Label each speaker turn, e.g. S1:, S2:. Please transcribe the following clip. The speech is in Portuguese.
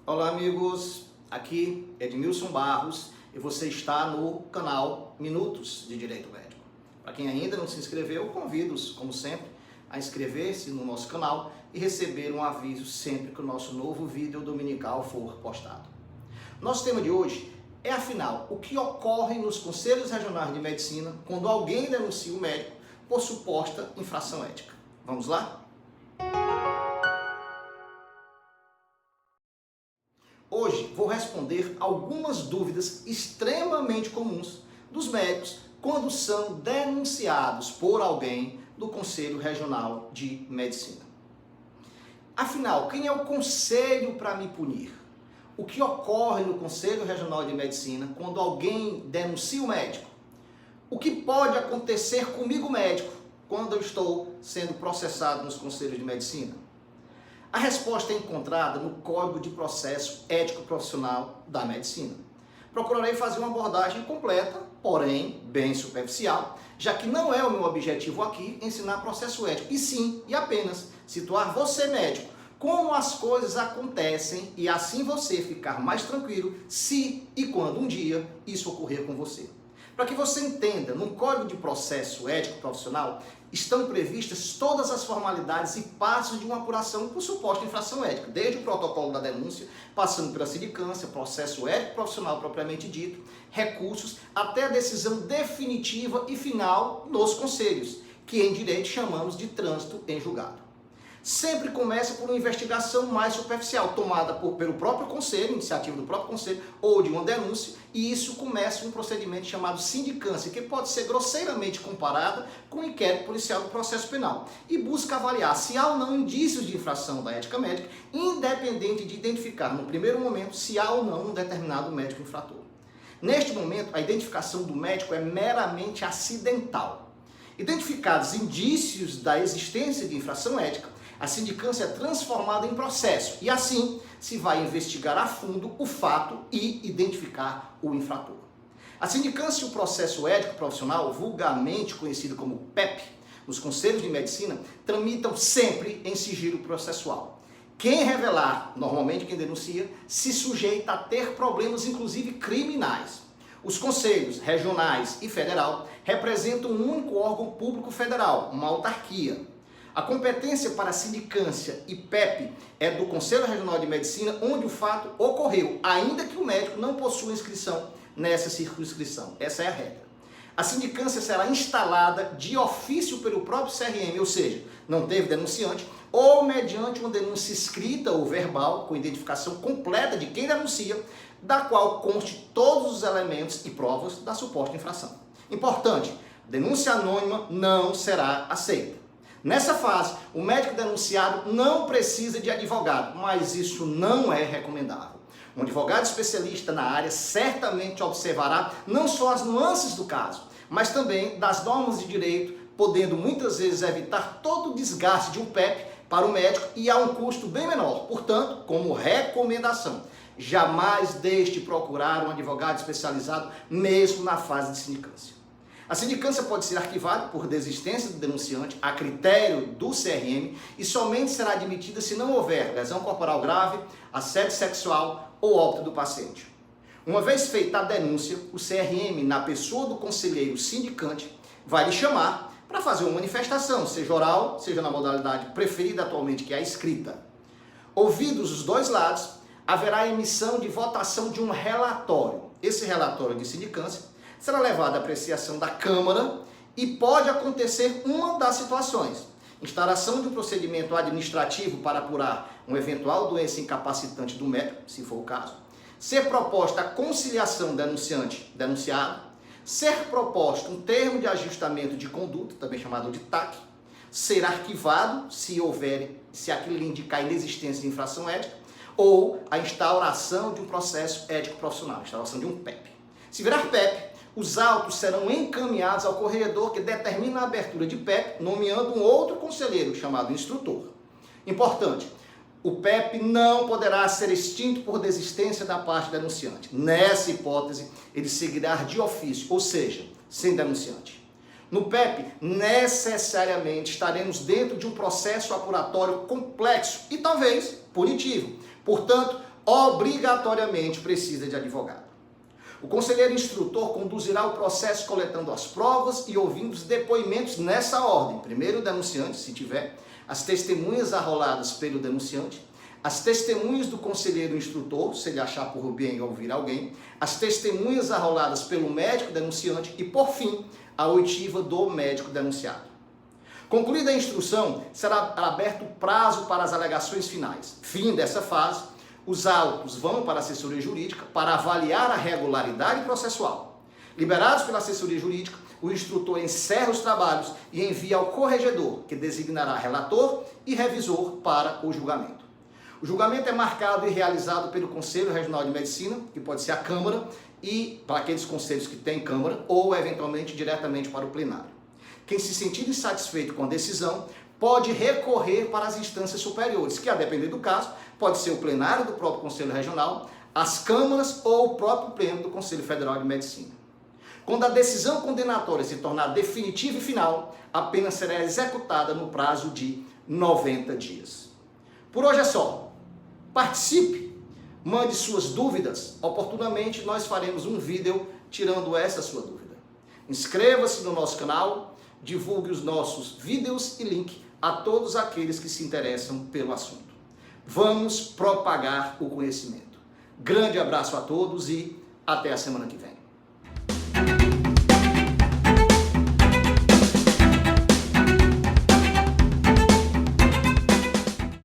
S1: Olá amigos, aqui é Edmilson Barros e você está no canal Minutos de Direito Médico. Para quem ainda não se inscreveu, convido-os, como sempre, a inscrever-se no nosso canal e receber um aviso sempre que o nosso novo vídeo dominical for postado. Nosso tema de hoje é, afinal, o que ocorre nos Conselhos Regionais de Medicina quando alguém denuncia o médico por suposta infração ética. Vamos lá? Hoje vou responder algumas dúvidas extremamente comuns dos médicos quando são denunciados por alguém do Conselho Regional de Medicina. Afinal, quem é o conselho para me punir? O que ocorre no Conselho Regional de Medicina quando alguém denuncia o médico? O que pode acontecer comigo, médico, quando eu estou sendo processado nos Conselhos de Medicina? A resposta é encontrada no Código de Processo Ético Profissional da Medicina. Procurarei fazer uma abordagem completa, porém bem superficial, já que não é o meu objetivo aqui ensinar processo ético, e sim, e apenas, situar você, médico, como as coisas acontecem e assim você ficar mais tranquilo se e quando um dia isso ocorrer com você. Para que você entenda, no Código de Processo Ético Profissional estão previstas todas as formalidades e passos de uma apuração por suposta infração ética, desde o protocolo da denúncia, passando pela sindicância, processo ético profissional propriamente dito, recursos, até a decisão definitiva e final nos conselhos, que em direito chamamos de trânsito em julgado. Sempre começa por uma investigação mais superficial, tomada pelo próprio conselho, iniciativa do próprio conselho, ou de uma denúncia, e isso começa um procedimento chamado sindicância, que pode ser grosseiramente comparada com o inquérito policial do processo penal, e busca avaliar se há ou não indícios de infração da ética médica, independente de identificar no primeiro momento se há ou não um determinado médico infrator. Neste momento, a identificação do médico é meramente acidental. Identificados indícios da existência de infração ética, a sindicância é transformada em processo e assim se vai investigar a fundo o fato e identificar o infrator. A sindicância e o processo ético profissional, vulgarmente conhecido como PEP, nos conselhos de medicina, tramitam sempre em sigilo processual. Quem revelar, normalmente quem denuncia, se sujeita a ter problemas, inclusive criminais. Os conselhos regionais e federal representam um único órgão público federal, uma autarquia. A competência para a sindicância e PEP é do Conselho Regional de Medicina, onde o fato ocorreu, ainda que o médico não possua inscrição nessa circunscrição. Essa é a regra. A sindicância será instalada de ofício pelo próprio CRM, ou seja, não teve denunciante, ou mediante uma denúncia escrita ou verbal, com identificação completa de quem denuncia, da qual conste todos os elementos e provas da suposta infração. Importante, denúncia anônima não será aceita. Nessa fase, o médico denunciado não precisa de advogado, mas isso não é recomendável. Um advogado especialista na área certamente observará não só as nuances do caso, mas também das normas de direito, podendo muitas vezes evitar todo o desgaste de um PEP para o médico e a um custo bem menor. Portanto, como recomendação, jamais deixe de procurar um advogado especializado, mesmo na fase de sindicância. A sindicância pode ser arquivada por desistência do denunciante a critério do CRM e somente será admitida se não houver lesão corporal grave, assédio sexual ou óbito do paciente. Uma vez feita a denúncia, o CRM, na pessoa do conselheiro sindicante, vai lhe chamar para fazer uma manifestação, seja oral, seja na modalidade preferida atualmente, que é a escrita. Ouvidos os dois lados, haverá a emissão de votação de um relatório. Esse relatório de sindicância será levado à apreciação da Câmara e pode acontecer uma das situações: instauração de um procedimento administrativo para apurar uma eventual doença incapacitante do médico, se for o caso, ser proposta a conciliação denunciante-denunciado, ser proposto um termo de ajustamento de conduta, também chamado de TAC, ser arquivado se aquilo lhe indicar inexistência de infração ética, ou a instauração de um processo ético profissional, instauração de um PEP. Se virar PEP, os autos serão encaminhados ao corregedor que determina a abertura de PEP, nomeando um outro conselheiro chamado instrutor. Importante, o PEP não poderá ser extinto por desistência da parte denunciante. Nessa hipótese, ele seguirá de ofício, ou seja, sem denunciante. No PEP, necessariamente estaremos dentro de um processo apuratório complexo e talvez punitivo. Portanto, obrigatoriamente precisa de advogado. O conselheiro instrutor conduzirá o processo coletando as provas e ouvindo os depoimentos nessa ordem. Primeiro o denunciante, se tiver, as testemunhas arroladas pelo denunciante, as testemunhas do conselheiro instrutor, se ele achar por bem ouvir alguém, as testemunhas arroladas pelo médico denunciante e, por fim, a oitiva do médico denunciado. Concluída a instrução, será aberto prazo para as alegações finais. Fim dessa fase, os autos vão para a assessoria jurídica para avaliar a regularidade processual. Liberados pela assessoria jurídica, o instrutor encerra os trabalhos e envia ao corregedor, que designará relator e revisor para o julgamento. O julgamento é marcado e realizado pelo Conselho Regional de Medicina, que pode ser a Câmara, e para aqueles conselhos que têm Câmara, ou eventualmente diretamente para o plenário. Quem se sentir insatisfeito com a decisão pode recorrer para as instâncias superiores, que a depender do caso, pode ser o plenário do próprio Conselho Regional, as câmaras ou o próprio pleno do Conselho Federal de Medicina. Quando a decisão condenatória se tornar definitiva e final, a pena será executada no prazo de 90 dias. Por hoje é só. Participe, mande suas dúvidas. Oportunamente nós faremos um vídeo tirando essa sua dúvida. Inscreva-se no nosso canal, divulgue os nossos vídeos e link a todos aqueles que se interessam pelo assunto. Vamos propagar o conhecimento. Grande abraço a todos e até a semana que vem.